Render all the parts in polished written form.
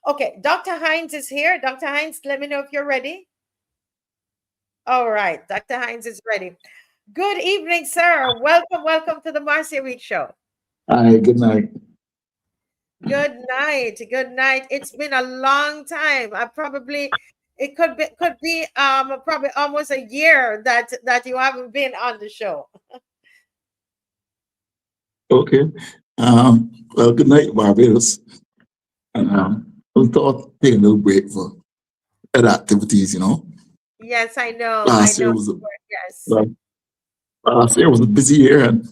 Okay, Dr. Hinds is here. Dr. Hinds, let me know if you're ready. All right, Dr. Hinds is ready. Good evening, sir. Welcome to the Marcia Week Show. Hi, good night. Good night. Good night. It's been a long time. It could be probably almost a year that you haven't been on the show. Okay. Well, good night, Barbados. And I thought take a little break for other activities. Yes, I know. I Last year know. was a Yes. well, last year was a busy year, and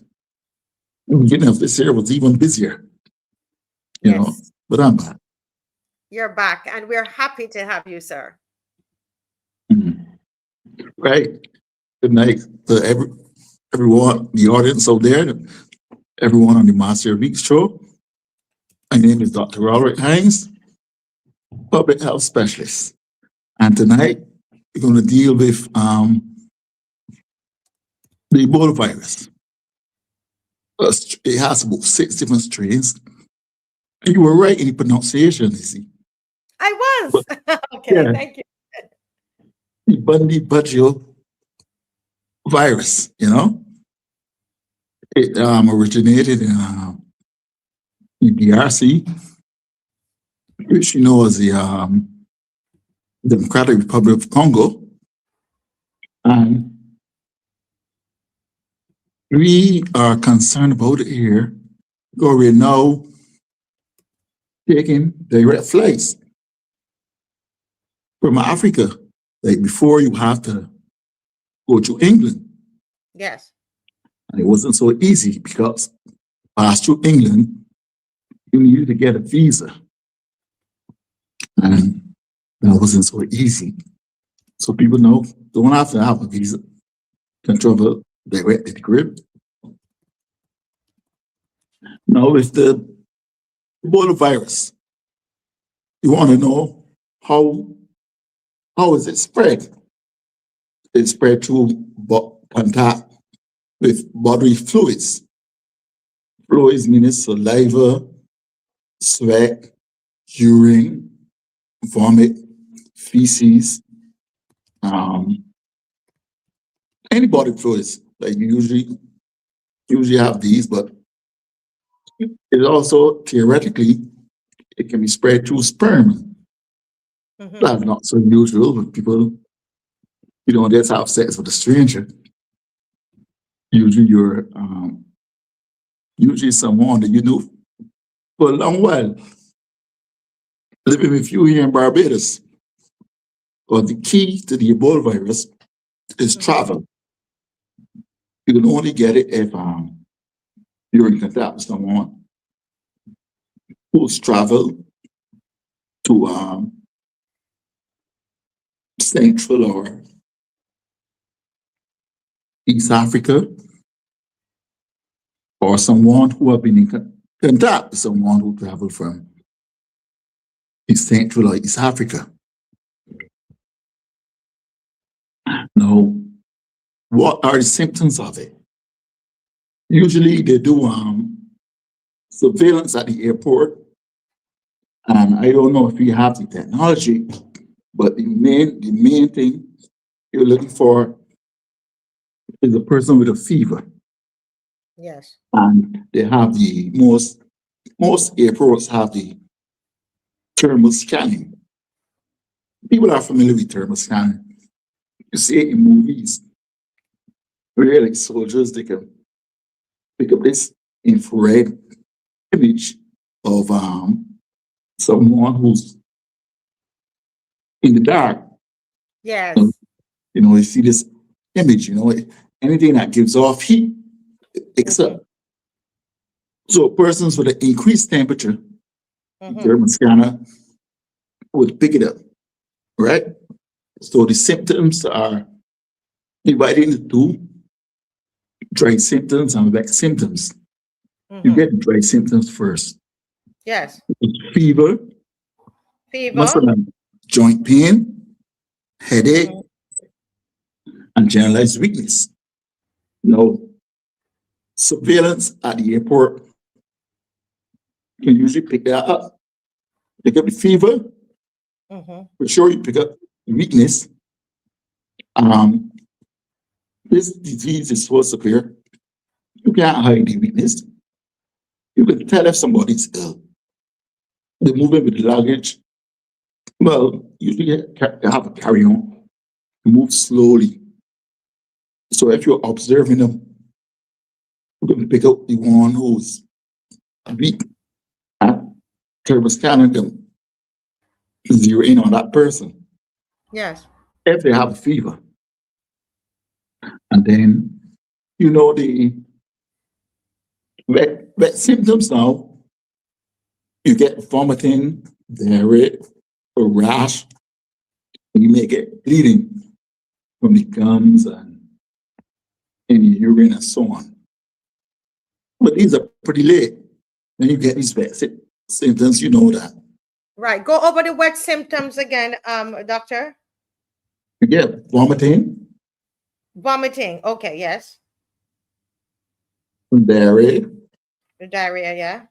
the beginning of this year was even busier. You know, Yes. but I'm back. You're back and we're happy to have you, sir. Mhm. Right. Good night to everyone, the audience out there, and everyone on the Master Week show. My name is Dr. Robert Hinds, public health specialist, and tonight we're going to deal with the Ebola virus. It has about 6 different strains. And you were right in the pronunciation, you see. I But was. Okay, yeah, thank you. the Bundy Bugio virus, it originated in DRC, which you know as the Democratic Republic of Congo. And we are concerned about it here because we're now taking direct flights from Africa. Like before, you have to go to England. Yes. And it wasn't so easy because pass through England, you needed to get a visa. And that wasn't so easy. So people know don't have to have a visa, can travel directly to Caribbean. Now with the Ebola virus, you want to know how is it spread? It spread through contact with bodily fluids. Fluids meaning saliva, sweat, urine, vomit, feces, um, any body fluids. Like you usually have these, but it also theoretically it can be spread through sperm. Hmm. That's not so usual, but people just have sex with a stranger. Usually you're usually someone that you know for a long while, living with you here in Barbados. But the key to the Ebola virus is Hmm. travel. You can only get it if you're in contact with someone who's traveled to Central or East Africa, or someone who have been in contact with someone who traveled from East Central or East Africa. Now, what are the symptoms of it? Usually they do surveillance at the airport. And I don't know if we have the technology, but the main thing you're looking for is a person with a fever. Yes. And they have the most airports have the thermal scanning. People are familiar with thermal scanning. You see it in movies where like soldiers they can pick up this infrared image of someone who's in the dark. So, Yes. you see this image, anything that gives off heat, it picks Hmm. up. So persons with an increased temperature, the Hmm. thermal scanner would pick it up, right? So the symptoms are divided into two, dry symptoms and wet symptoms. You Hmm. get dry symptoms first. Yes. Fever, Fever. muscle and joint pain, headache, Hmm. and generalized weakness. Now, surveillance at the airport can usually pick that up. pick up the fever, Mm-hmm. for sure you pick up weakness. Um, this disease is so severe, you can't hide the weakness. You can tell if somebody's ill. They're moving with the luggage. Well, usually you have to carry on, move slowly. So if you're observing them, you're going to pick up the one who's weak and thermal scanning them, zero in on that person. Yes. If they have a fever, and then you know the wet symptoms now, you get vomiting, diarrhea, a rash, and you may get bleeding from the gums and in your urine and so on. But these are pretty late. When you get these wet symptoms, you know that. Right. Go over the wet symptoms again, doctor. You get vomiting, Vomiting. Okay. Yes. diarrhea, The diarrhea. Yeah.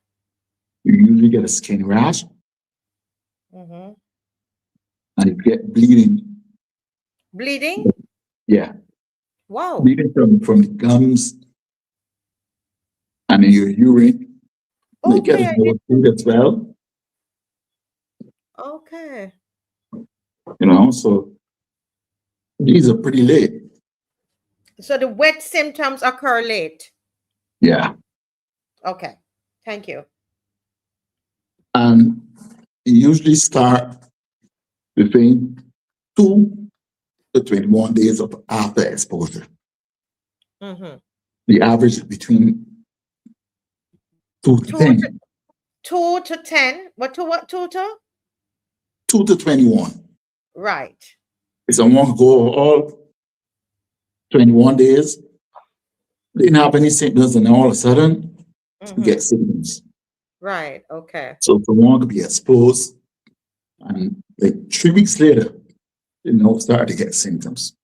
you usually get a skin rash, Mm-hmm. and you get bleeding. Bleeding. Yeah, Wow. bleeding from the gums and in your urine. You get Okay. a nose bleed as well, Okay. so these are pretty late. So the wet symptoms occur late. Yeah. Okay. Thank you. And you usually start between 2 to 21 days of after exposure. Mm-hmm. The average is between 2 to Two 10, to 2 to 10. What? Two to? 2 to 21. Right. If someone go all 21 days, didn't have any symptoms, and all of a sudden, you Mm-hmm. get symptoms. Right. Okay. So someone could be exposed, and like 3 weeks later, start to get symptoms.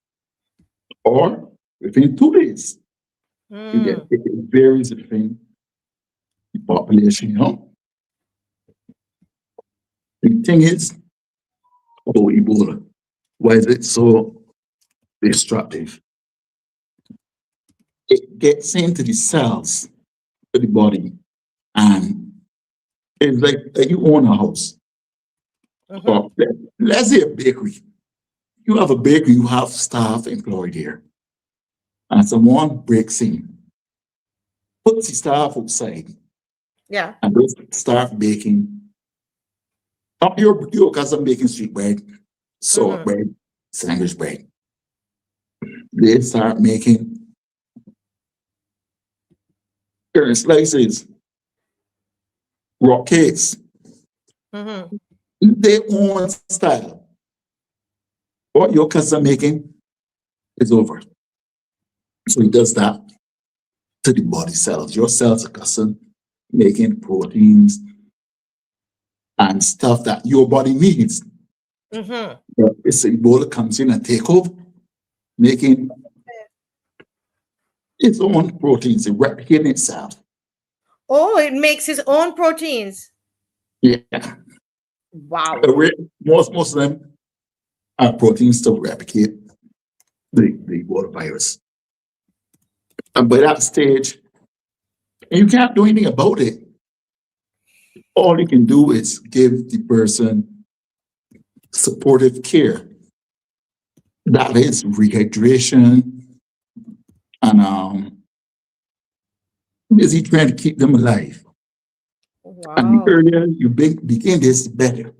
Or within 2 days, you get Mm. it varies between the population. The thing is about Ebola. Why is it so destructive? It gets into the cells of the body, and it's like you own a house. Mm-hmm. Or let's say a bakery. You have a bakery, you have staff employed here, and someone breaks in, puts the staff outside, Yeah. and those start baking. Not your cousin baking sweet bread, salt Mm-hmm. bread, sandwich bread. They start making current slices, rock cakes, Mm-hmm. their own style. What your cousin making is over. So he does that to the body cells. Your cells are cousin making proteins and stuff that your body needs. Mm-hmm. But it's Ebola comes in and take over, making its own proteins, it replicating itself. Oh, it makes its own proteins. Yeah. Wow. Most of them are proteins to replicate the Ebola virus. And by that stage, you can't do anything about it. All you can do is give the person supportive care. That is rehydration and busy trying to keep them alive. And the Wow. earlier you begin this, the better.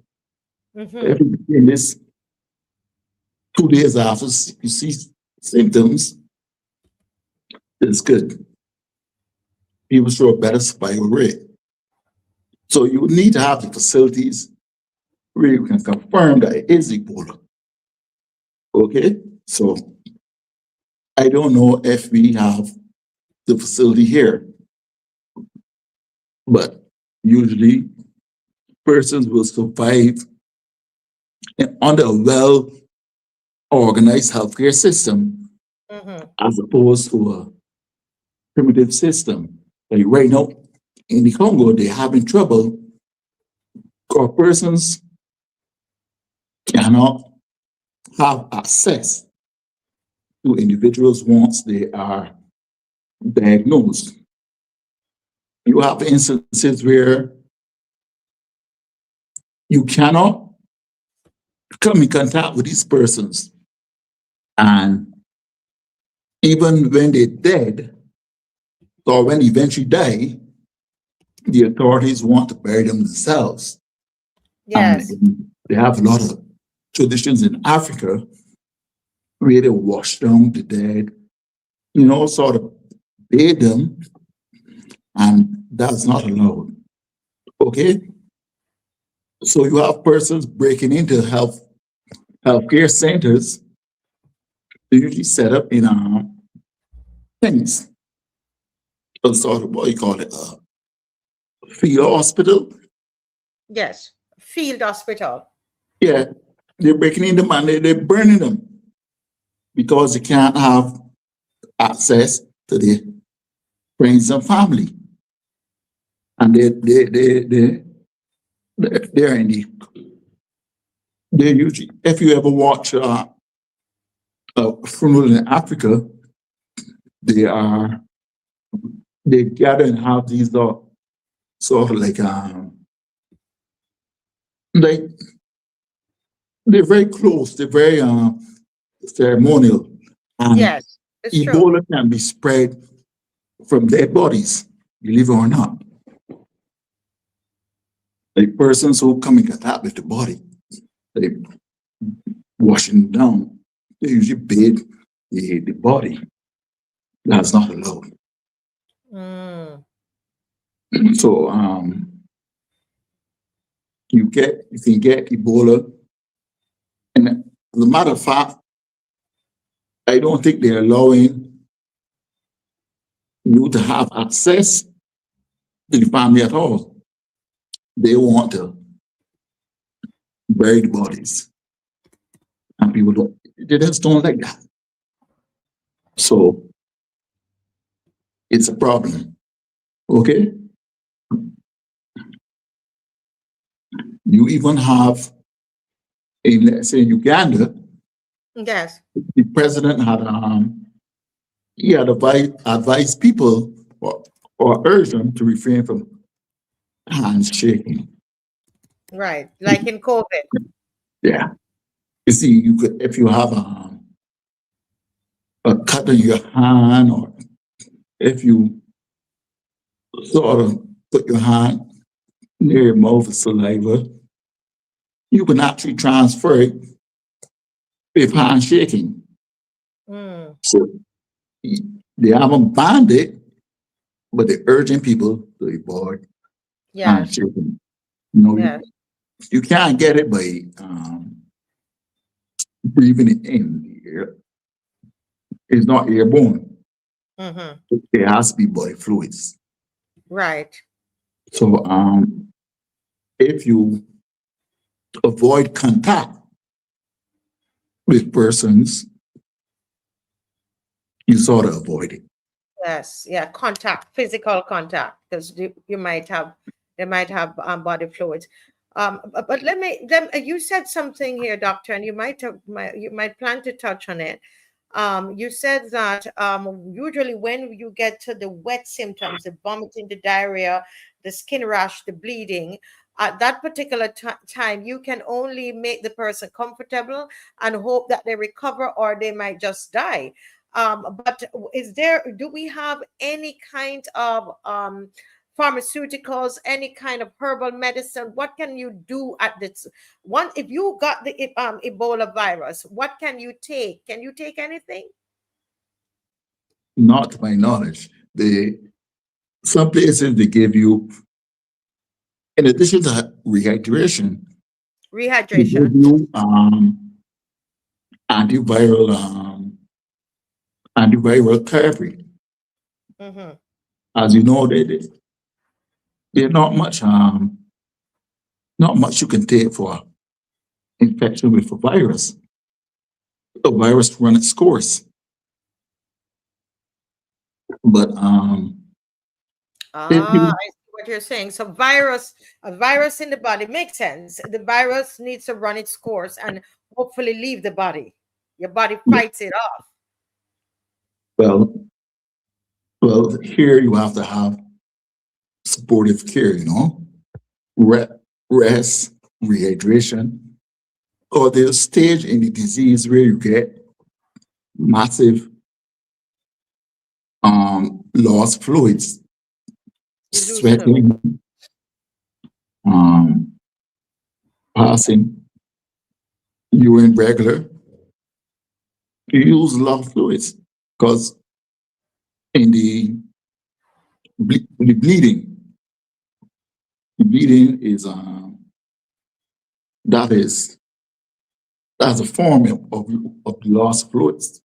If Mm-hmm. you begin this 2 days after you see symptoms, it's good. People show a better survival rate. So you would need to have the facilities where you can confirm that it is Ebola. Okay? So I don't know if we have the facility here, but usually persons will survive under a well organized healthcare system Mm-hmm. as opposed to a primitive system. Like right now in the Congo, they're having trouble Or persons cannot have access to individuals once they are diagnosed. You have instances where you cannot come in contact with these persons. And even when they're dead, or when they eventually die, the authorities want to bury them themselves. And Yes. they have a lot of traditions in Africa where they wash down the dead, sort of bathe them, and that's not allowed. Okay? So you have persons breaking into healthcare centers. They usually set up in things, a sort of what you call it, field hospital. Yes. Field hospital. Yeah, they're breaking in them and they're burning them because they can't have access to their friends and family. And they're in the, they're usually, if you ever watch a funeral in Africa, they are, they gather and have these sort of like they're very close, they're very ceremonial. And Yes. It's true. Ebola can be spread from dead bodies, believe it or not. Like persons who come in contact with the body, they washing down, they usually bathe the body. That's not allowed. Mm. So you can get Ebola. And as a matter of fact, I don't think they're allowing you to have access to the family at all. They want to bury the bodies. And people don't, they just don't like that. So it's a problem. Okay? You even have in, let's say, Uganda, Yes. the president had he had advised people or urged them to refrain from handshaking. Right. Like in COVID. Yeah. You see, you could if you have a cut in your hand, or if you sort of put your hand near your mouth with saliva, you can actually transfer it with handshaking. Mm. So they haven't banned it, but they're urging people to avoid Yes. handshaking. You know, Yes. you can't get it by breathing it in the air. It's not airborne. Mm-hmm. It has to be body fluids. Right. So if you avoid contact with persons, you sort of avoid it. Yes. Yeah. Contact, physical contact, because you might have, they might have body fluids. But you said something here, doctor, and you might plan to touch on it. You said that usually when you get to the wet symptoms, the vomiting, the diarrhea, the skin rash, the bleeding, at that particular time, you can only make the person comfortable and hope that they recover or they might just die. But do we have any kind of pharmaceuticals, any kind of herbal medicine? What can you do at this one? If you got the Ebola virus, what can you take? Can you take anything? Not to my knowledge. Some places they give you, in addition to rehydration, they give Rehydration. you antiviral antiviral therapy. Mm-hmm. As you know, there's not much you can take for infection with a virus. The virus run its course. But if Ah, you I see what what you're saying. So a virus in the body makes sense. The virus needs to run its course and hopefully leave the body. Your body Yeah. fights it off. Well, here you have to have supportive care, rest, rehydration, or there's a stage in the disease where you get massive lost fluids, You lose fluid. sweating, um, passing, urine regular. You use a lot of fluids because in the bleeding, is that is that's a form of lost fluids.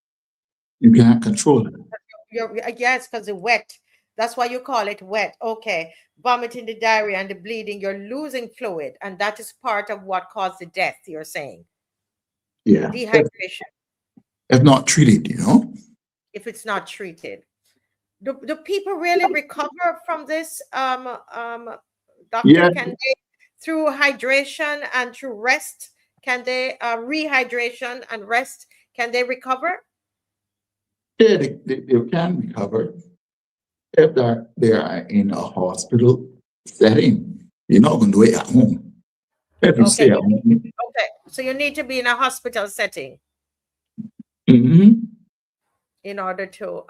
You can't control it. Yes, because it's wet. That's why you call it wet. Okay. Vomiting, the diarrhea, and the bleeding, you're losing fluid. And that is part of what caused the death, you're saying. Yeah, Dehydration, if not treated, if it's not treated. Do people really recover from this, doctor? Yeah, Can they, through hydration and through rest, can they, rehydration and rest, can they recover? yeah, they can recover if they are in a hospital setting. You're not going to do it at home. If you Okay, stay at home, okay. So you need to be in a hospital setting mhm. in order to,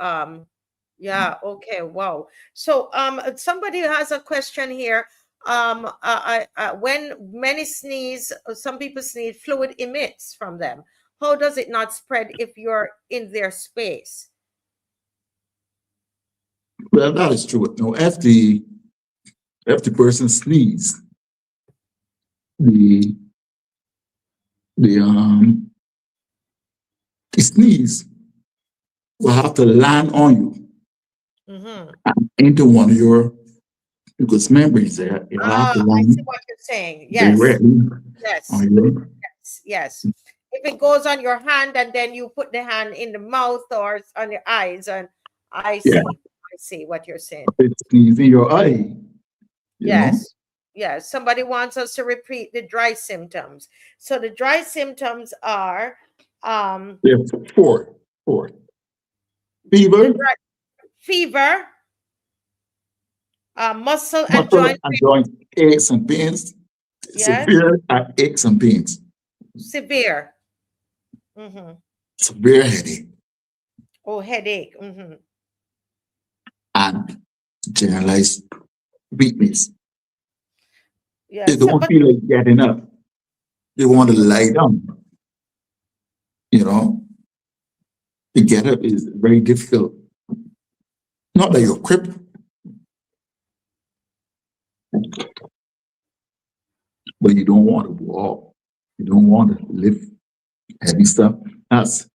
yeah, okay, wow. So somebody has a question here. When many sneeze, some people sneeze, fluid emits from them. How does it not spread if you're in their space? Well, that is true. No, if the person sneezes, the the the sneeze will have to land on you Mm-hmm. and into one of your mucous membranes there. It'll have Ah, to I see land what you're saying. Yes, directly yes, on your. yes. If it goes on your hand and then you put the hand in the mouth or on your eyes, and Yeah, I see what you're saying. it's sneezing your eye, you know. Yes. Yes. Somebody wants us to repeat the dry symptoms. So the dry symptoms are There are four. the Fever, dry fever, muscle and muscle joint and pain. joint aches and pains, Yes. severe aches and pains, Severe. Mm-hmm. severe headache, Oh, headache. Mm-hmm. and generalized weakness. They Yes. So, don't but feel like getting up. They want to lie down. You know, to get up is very difficult. Not that you're crippled, but you don't want to walk. You don't want to lift heavy stuff. That's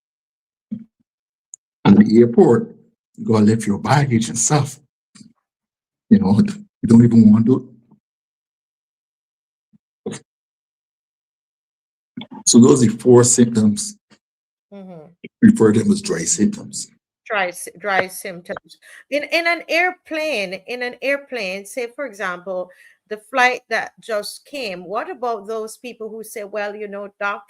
at the airport. You gotta lift your baggage and stuff. You don't even want to do it. So those are four symptoms. mm-hmm. Refer to them as dry symptoms. Dry symptoms in an airplane, say for example the flight that just came. What about those people who say, well, doc,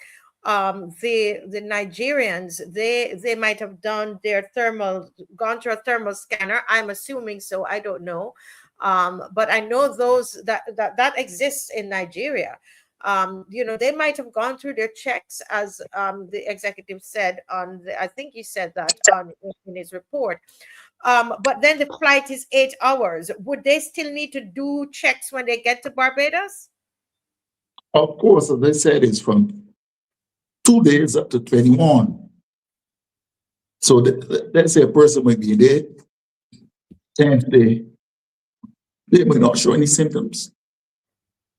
the Nigerians, they might have done their thermal gone through a thermal scanner? I'm assuming so, I don't know. But I know those that exists in Nigeria. They might have gone through their checks, as the executive said I think he said that on in his report. But then the flight is 8 hours. Would they still need to do checks when they get to Barbados? Of course, as I said, it's from 2 days up to 21. So let's say a person might be there, 10th day, they might not show any symptoms.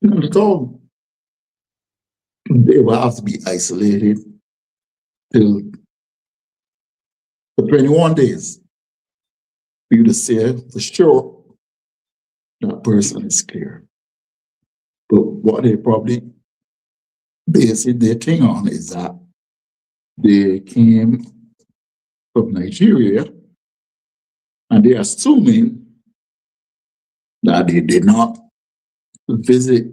None at all. They will have to be isolated till for 21 days for you to say for sure that person is clear. But what they probably basing their thing on is that they came from Nigeria and they're assuming that they did not visit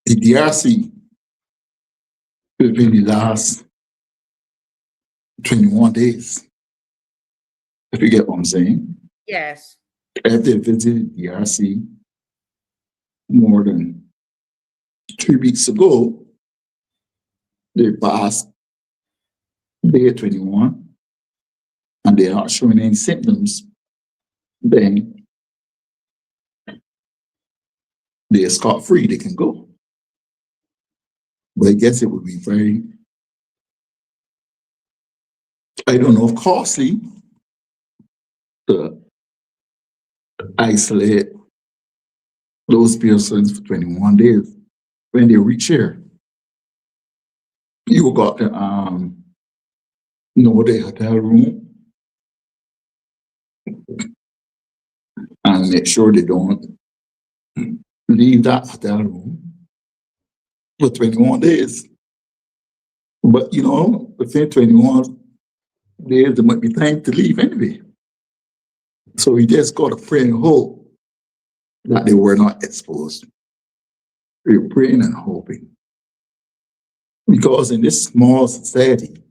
the DRC within the last 21 days. If you get what I'm saying. Yes. If they visited the DRC more than 3 weeks ago, they passed day 21 and they're not showing any symptoms, then they're scot-free, they can go. But I guess it would be very, I don't know, costly to isolate those persons for 21 days. When they reach here, you got to know the hotel room and make sure they don't leave that hotel room for 21 days. But you know, within 21 days, there might be time to leave anyway. So we just got to pray and hope that they were not exposed. We're praying and hoping. Because in this small society,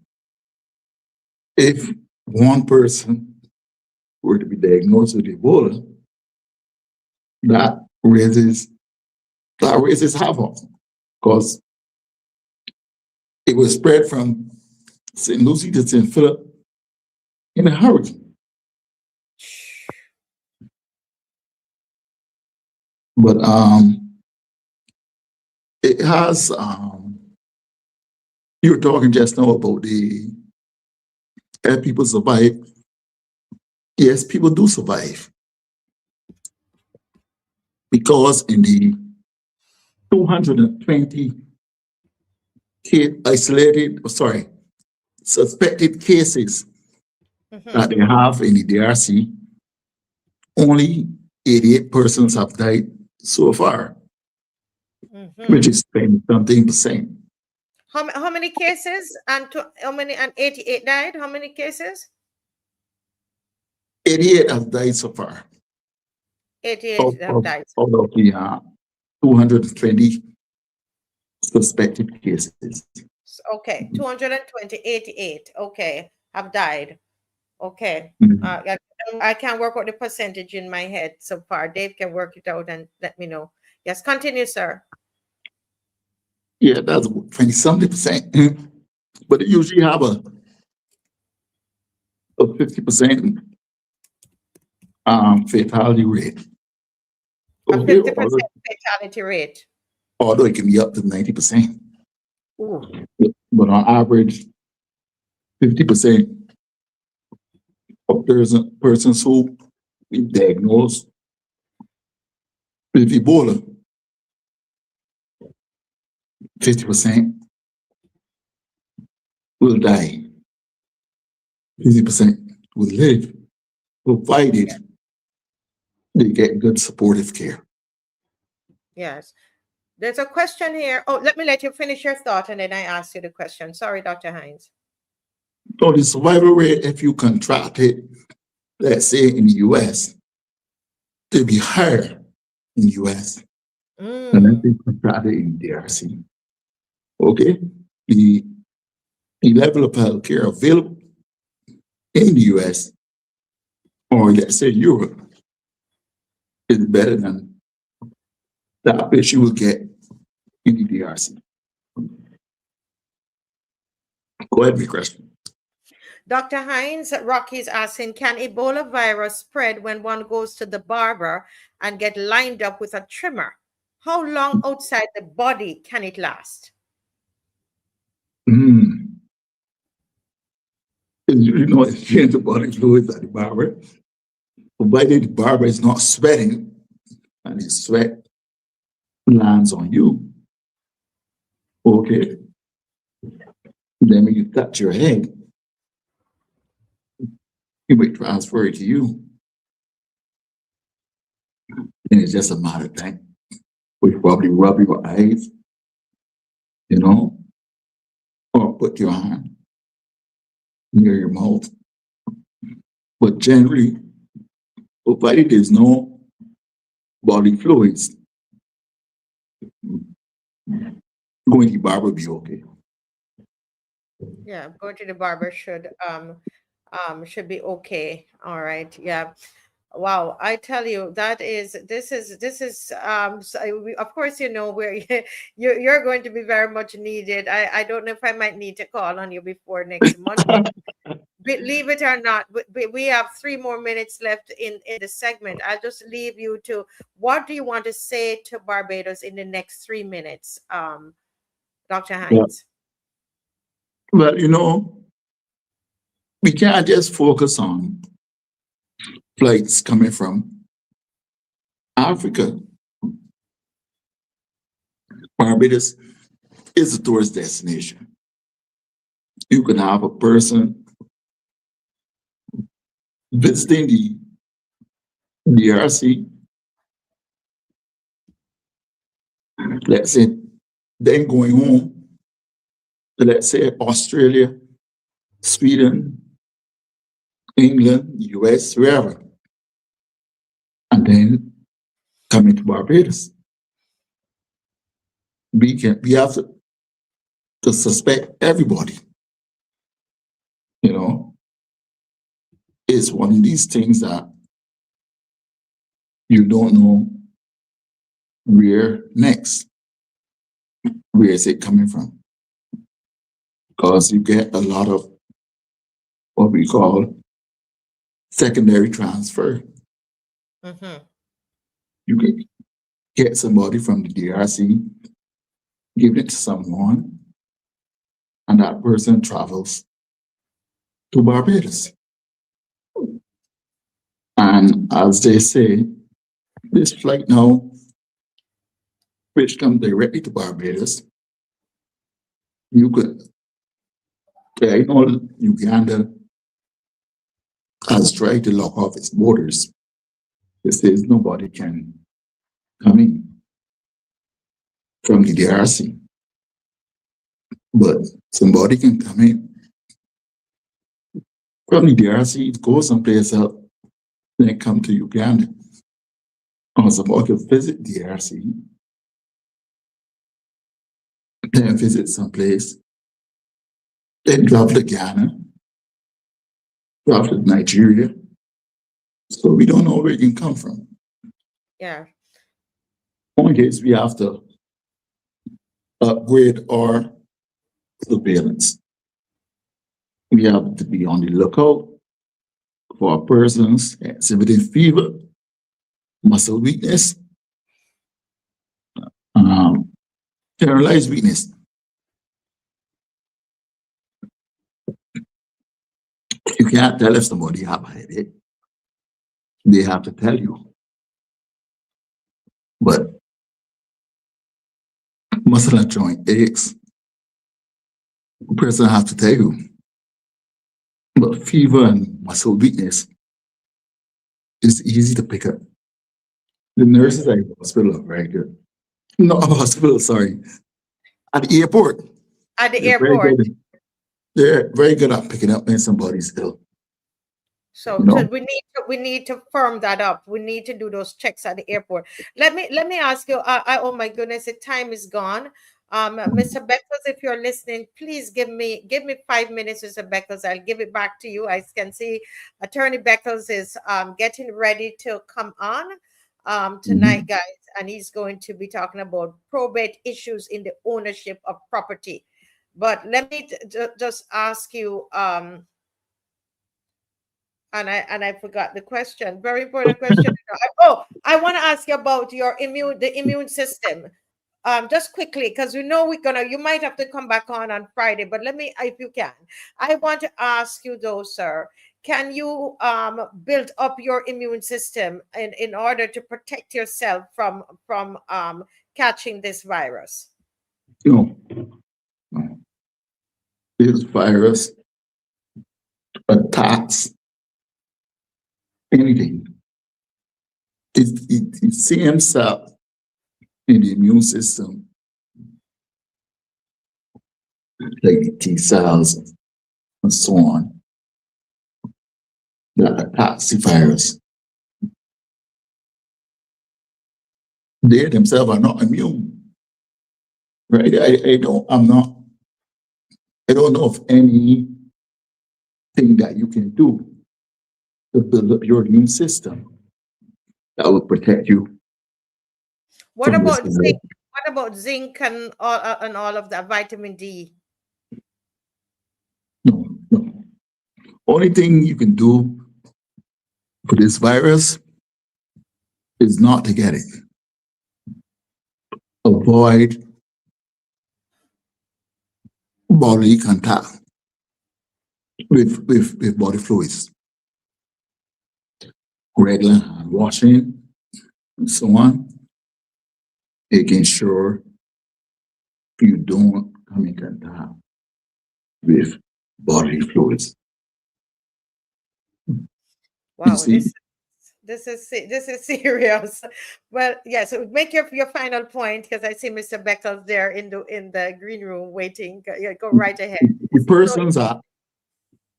if one person were to be diagnosed with Ebola, that raises havoc. Because it was spread from St. Lucie to St. Philip in a hurricane. But it has, you were talking just now about the if people survive. Yes, people do survive. Because in the 220 suspected cases that they have in the DRC, only 88 persons have died so far, which is 20-something%. How many cases and how many and 88 died? How many cases? 88 have died so far. 88 have died. Out of the 220 suspected cases. Okay, 220, 88. Okay, have died. Okay. I can't work out the percentage in my head so far. Dave can work it out and let me know. Yes, continue, sir. Yeah, that's 20-something%. But it usually have a 50% fatality rate. A 50% fatality rate. Although it can be up to 90%. Ooh. But on average, 50% of persons who be diagnosed with Ebola, 50% will die. 50% will live, provided they get good supportive care. Yes. There's a question here. Oh, let me let you finish your thought and then I ask you the question. Sorry, Dr. Hinds. So the survival rate, if you contract it, let's say in the US, to be higher in the US than if you contract it in DRC. Okay? The level of health care available in the US, or let's say Europe, is better than that which you will get in the DRC. Go ahead with your question. Dr. Hinds, Rocky's asking, can Ebola virus spread when one goes to the barber and get lined up with a trimmer? How long outside the body can it last? You know, exchange the body fluids at the barber, provided the barber is not sweating and his sweat lands on you. Okay. Then when you touch your head, he may transfer it to you. And it's just a matter of time. We probably rub your eyes, you know, or put your hand near your mouth. But generally, provided there's no body fluids, going to the barber be okay. Yeah, going to the barber should be okay. All right. Yeah. Wow, I tell you, this is of course, where you're going to be very much needed. I don't know if I might need to call on you before next month. Believe it or not, we have 3 more minutes left in the segment. I'll just leave you to, what do you want to say to Barbados in the next 3 minutes, Dr. Yeah. Hinds? But we can't just focus on flights coming from Africa. Barbados is a tourist destination. You can have a person visiting the DRC, let's say, then going home to, let's say, Australia, Sweden, England, US, wherever, and then coming to Barbados. We have to suspect everybody. It's one of these things that you don't know where next. Where is it coming from? Because you get a lot of what we call secondary transfer. Mm-hmm. You can get somebody from the DRC, give it to someone, and that person travels to Barbados. And as they say, this flight now, which comes directly to Barbados, you could, I know Uganda has tried to lock off its borders. It says nobody can come in from the DRC. But somebody can come in from the DRC, go someplace else, then come to Uganda. Or somebody can visit DRC, then visit someplace, then travel to Ghana, travel to Nigeria. So we don't know where it can come from. Yeah. In case we have to upgrade our surveillance. We have to be on the lookout for persons exhibiting fever, muscle weakness, generalized weakness. You can't tell if somebody have a headache. They have to tell you. But muscle and joint aches, the person have to tell you. But fever and muscle weakness is easy to pick up. The nurses at the hospital are very good. Not hospital, sorry. At the airport. At the They're very airport. good. They're very good at picking up when somebody's ill. So we need to firm that up. We need to do those checks at the airport. Let me ask you. Oh my goodness, the time is gone. Mr. Beckles, if you're listening, please give me 5 minutes, Mr. Beckles. I'll give it back to you. I can see Attorney Beckles is getting ready to come on tonight, guys, and he's going to be talking about probate issues in the ownership of property. But let me just ask you. And I forgot the question. Very important question. I want to ask you about the immune system. Just quickly, because you might have to come back on Friday, but let me, if you can, I want to ask you though, sir, can you build up your immune system in order to protect yourself from catching this virus? This virus attacks anything. It same cell in the immune system, like the T cells and so on, that attacks the virus. they themselves are not immune, right? I don't know of anything that you can do to build up your immune system that will protect you What from this about zinc? virus. What about zinc and all of that vitamin D? No, no. Only thing you can do for this virus is not to get it. Avoid bodily contact with body fluids, regular hand washing, and so on, making sure you don't come in contact with bodily fluids. You Wow, see, this is serious. Well, yeah. So make your final point because I see Mr. Beckles there in the green room waiting. Yeah, go right ahead. the So persons are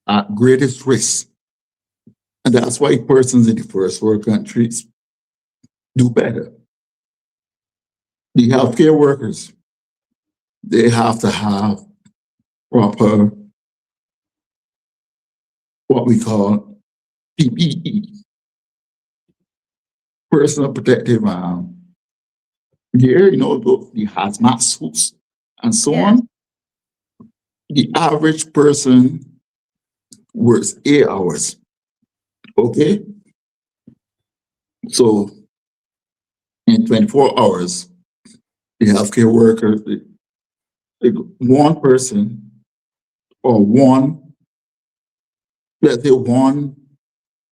at greatest risk. And that's why persons in the first world countries do better. The healthcare workers, they have to have proper, what we call PPE, personal protective gear, the hazmat suits and so yes, on. The average person works 8 hours. Okay. So in 24 hours, the healthcare workers, one person or let's say one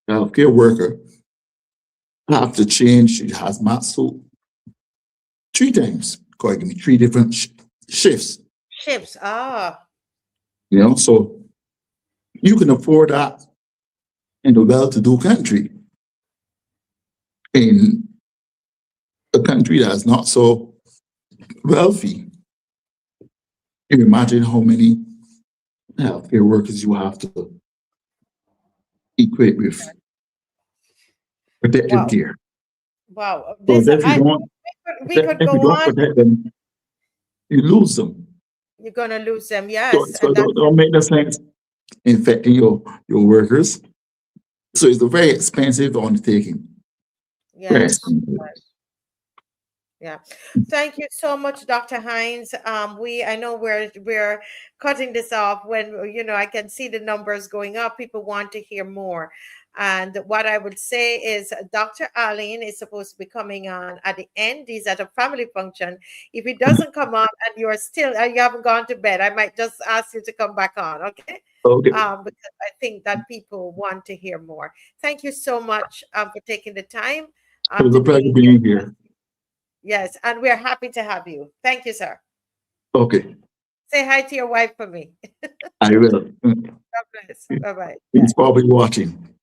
healthcare worker have to change the hazmat suit 3 times. Because it give me 3 different shifts. ships. Ah, So you can afford that in a well-to-do country. In a country that's not so wealthy, you imagine how many healthcare workers you have to equip with protective wow, gear. wow. So This we could if you go don't on. protect them, you lose them. You're gonna lose them. So, Yes, so and don't, that's don't make the sense infecting your workers. So it's a very expensive undertaking. Very yes. expensive. Yeah. Thank you so much, Dr. Hinds. I know we're cutting this off when I can see the numbers going up. People want to hear more. And what I would say is Dr. Arlene is supposed to be coming on at the end. He's at a family function. If he doesn't come on and you haven't gone to bed, I might just ask you to come back on, okay? Okay. Because I think that people want to hear more. Thank you so much for taking the time It was to a pleasure being here. being here. Yes, and we're happy to have you. Thank you, sir. Okay. Say hi to your wife for me. I will. God bless. Bye bye. Yeah. He's probably watching.